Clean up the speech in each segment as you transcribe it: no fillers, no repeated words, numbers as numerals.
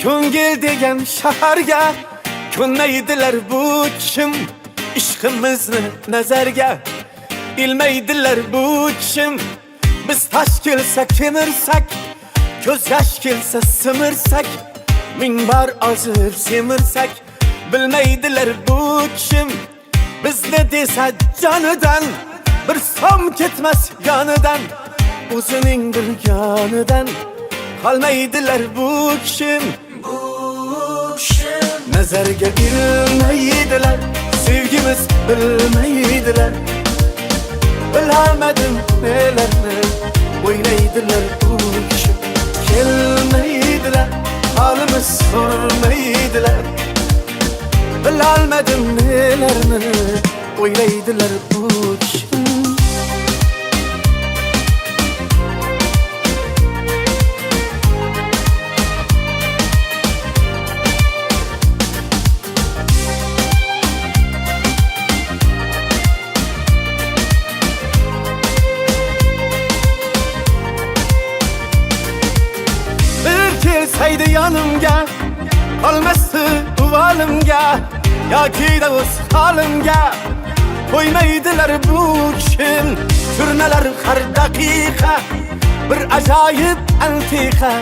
Ko'ngil degan shaharga ko'nmaydilar bu kim ishqimizni nazarga ilmaydilar bu kim biz tash kelsa kemirsak ko'z yosh kelsa simirsak ming bor ozib semirsak bilmaydilar bu kim bizni desa jonidan bir so'm ketmas yonidan o'zining bilganidan qolmaydilar bu kim nazarga ilmaydilar sevgimiz bilmaydilar bilamadim nelarni o'ylaydilar bu kim kelmaydilar halimiz sormaydilar bilamadim nelarni o'ylaydilar bu kim kelsaydi yanımga qolmasdi uvalimga yoki da o'z holimga qo'ymaydilar bu kim turnalar har daqiqa bir ajoyib antiqa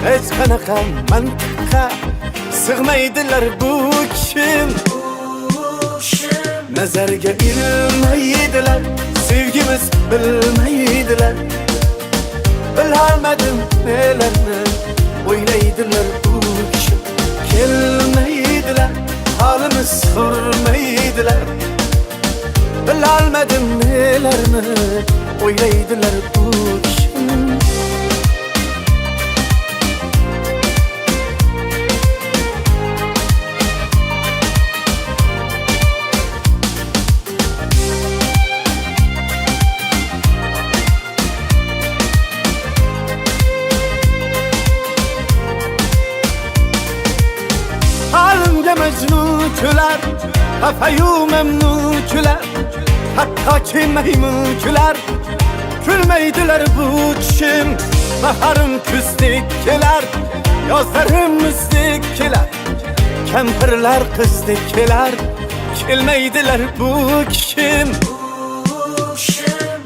hech qanaqa mantiqqa sig'maydilar bu kim nazarga ilmaydilar sevgimiz bilmaydilar bilamadim nelarni o'ylaydilar bu kim kelmaydilar halimiz sormaydilar bilolmadim nelarni o'ylaydilar bu kim mecnun küler Kafayı memnun küler Hatta ki meymun küler Külmeydiler bu kim Baharım küzdikkiler Yazlarım müzdikkiler Kempirler kızdikkiler Kelmeydiler bu kim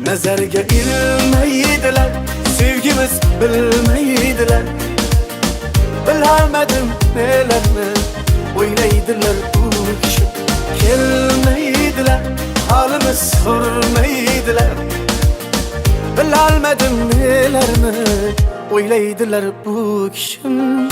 Nazarga ilmeydiler Sevgimiz bilmeydiler Bilamadım nelerni o'ylaydilar bu kim kelmaydilar halimiz sormaydilar bilolmadim nelarni o'ylaydilar bu kim